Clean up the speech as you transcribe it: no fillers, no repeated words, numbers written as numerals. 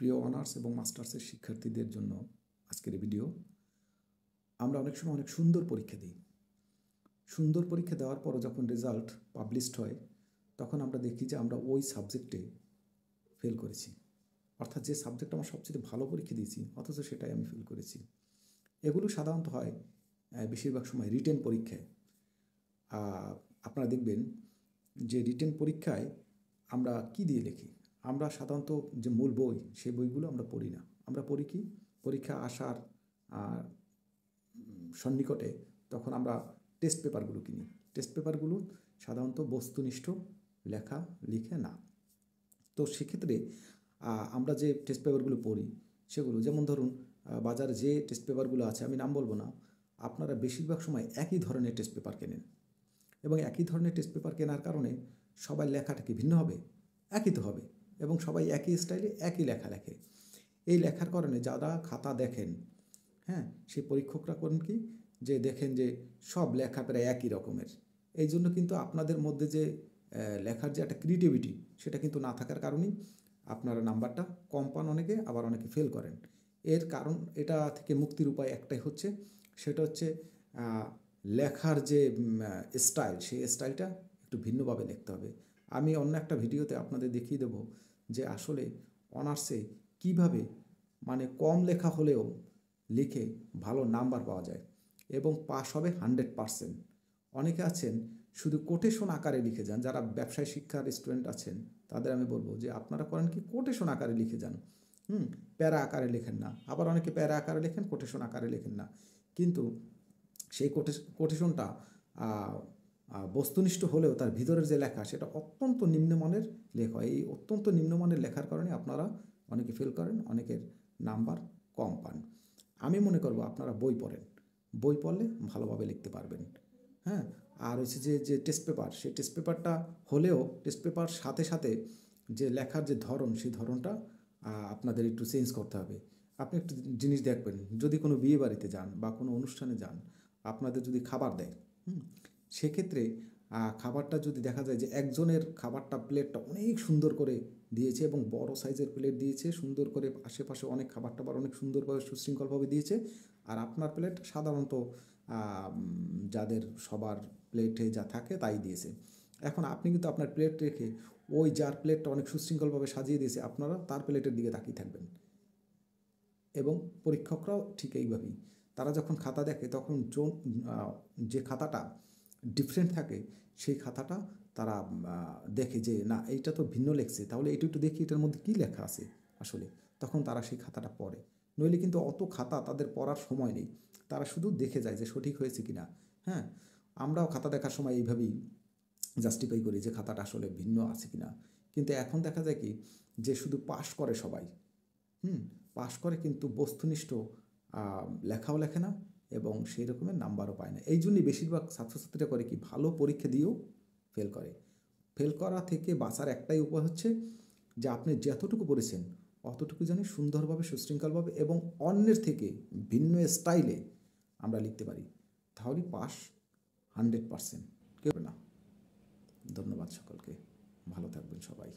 প্রিয় অনার্স এবং মাস্টার্সের শিক্ষার্থীদের জন্য আজকের এই ভিডিও। আমরা অনেক সময় অনেক সুন্দর পরীক্ষা দিই। সুন্দর পরীক্ষা দেওয়ার পরও যখন রেজাল্ট পাবলিশড হয় তখন আমরা দেখি যে আমরা ওই সাবজেক্টে ফেল করেছি, অর্থাৎ যে সাবজেক্ট আমার সবচেয়ে ভালো পরীক্ষা দিয়েছি অথচ সেটাই আমি ফেল করেছি। এগুলো সাধারণত হয় বেশিরভাগ সময় রিটেন পরীক্ষায়। আপনারা দেখবেন যে রিটেন পরীক্ষায় আমরা কি দিয়ে লিখি, আমরা সাধারণত যে মূল বই সেই বইগুলো আমরা পড়ি না। আমরা পড়ি কি, পরীক্ষা আসার সন্নিকটে তখন আমরা টেস্ট পেপারগুলো কিনি। টেস্ট পেপারগুলো সাধারণত বস্তুনিষ্ঠ লেখা লিখে না। তো সেক্ষেত্রে আমরা যে টেস্ট পেপারগুলো পড়ি সেগুলো, যেমন ধরুন বাজারে যে টেস্ট পেপারগুলো আছে, আমি নাম বলবো না, আপনারা বেশিরভাগ সময় একই ধরনের টেস্ট পেপার কেনেন এবং একই ধরনের টেস্ট পেপার কেনার কারণে সবাই লেখাটা কি ভিন্ন হবে? একই তো হবে, এবং সবাই একই স্টাইলে একই লেখা লেখে। এই লেখার কারণে যারা খাতা দেখেন, সেই পরীক্ষকরা করেন কি, যে দেখেন যে সব লেখা প্রায় একই রকমের। এই জন্য কিন্তু আপনাদের মধ্যে যে লেখার যে একটা ক্রিয়েটিভিটি সেটা কিন্তু না থাকার কারণেই আপনারা নাম্বারটা কম পান অনেকে, আবার অনেকে ফেল করেন। এর কারণ, এটা থেকে মুক্তির উপায় একটাই হচ্ছে, সেটা হচ্ছে লেখার যে স্টাইল, সেই স্টাইলটা একটু ভিন্নভাবে লিখতে হবে। আমি অন্য একটা ভিডিওতে আপনাদের দেখিয়ে দেব যে আসলে অনার্সে কিভাবে মানে কম লেখা হলেও লিখে ভালো নাম্বার পাওয়া যায় এবং পাস হবে 100%। অনেকে আছেন শুধু কোটেশন আকারে লিখে যান। যারা ব্যবসায় শিক্ষার স্টুডেন্ট আছেন তাদের আমি বলবো যে আপনারা করেন কি, কোটেশন আকারে লিখে যান, প্যারা আকারে লেখেন না। আবার অনেকে প্যারা আকারে লেখেন, কোটেশন আকারে লেখেন না। কিন্তু সেই কোটেশনটা বস্তুনিষ্ঠ হলেও তার ভিতরের যে লেখা সেটা অত্যন্ত নিম্নমানের লেখা। এই অত্যন্ত নিম্নমানের লেখার কারণে আপনারা অনেকে ফেল করেন, অনেকের নাম্বার কম পান। আমি মনে করব আপনারা বই পড়েন, বই পড়লে ভালোভাবে লিখতে পারবেন। আর হচ্ছে যে টেস্ট পেপার, সেই টেস্ট পেপারটা হলেও টেস্ট পেপার সাথে সাথে যে লেখার যে ধরন, সেই ধরনটা আপনাদের একটু চেঞ্জ করতে হবে। আপনি একটু জিনিস দেখবেন, যদি কোনো বিয়ে বাড়িতে যান বা কোনো অনুষ্ঠানে যান, আপনাদের যদি খাবার দেয়, সেক্ষেত্রে খাবারটা যদি দেখা যায় যে একজনের খাবারটা প্লেটটা অনেক সুন্দর করে দিয়েছে এবং বড় সাইজের প্লেট দিয়েছে, সুন্দর করে আশেপাশে অনেক খাবার টাবার অনেক সুন্দরভাবে সুশৃঙ্খলভাবে দিয়েছে, আর আপনার প্লেট সাধারণত যাদের সবার প্লেটে যা থাকে তাই দিয়েছে। এখন আপনি কিন্তু আপনার প্লেট রেখে ওই যার প্লেটটা অনেক সুশৃঙ্খলভাবে সাজিয়ে দিয়েছে আপনারা তার প্লেটের দিকে তাকিয়ে থাকবেন। এবং পরীক্ষকরাও ঠিক এইভাবেই, তারা যখন খাতা দেখে তখন যে খাতাটা ডিফারেন্ট থাকে সেই খাতাটা তারা দেখে যে না, এইটা তো ভিন্ন লেখছে, তাহলে এটা একটু দেখি এটার মধ্যে কী লেখা আছে আসলে, তখন তারা সেই খাতাটা পড়ে। নইলে কিন্তু অত খাতা তাদের পড়ার সময় নেই, তারা শুধু দেখে যায় যে সঠিক হয়েছে কি না। আমরাও খাতা দেখার সময় এইভাবেই জাস্টিফাই করি যে খাতাটা আসলে ভিন্ন আছে কি না। কিন্তু এখন দেখা যায় কি, যে শুধু পাশ করে সবাই, পাশ করে কিন্তু বস্তুনিষ্ঠ লেখাও লেখে না এবং সেই রকমের নাম্বারও পায় না। এই জন্যই বেশিরভাগ ছাত্রছাত্রীরা করে কি, ভালো পরীক্ষা দিয়েও ফেল করে। ফেল করা থেকে বাঁচার একটাই উপায় হচ্ছে যে আপনি যতটুকু পড়েছেন অতটুকু জানি সুন্দরভাবে সুশৃঙ্খলভাবে এবং অন্যের থেকে ভিন্ন স্টাইলে আমরা লিখতে পারি, তাহলেই পাস 100%। কেউ না। ধন্যবাদ সকলকে, ভালো থাকবেন সবাই।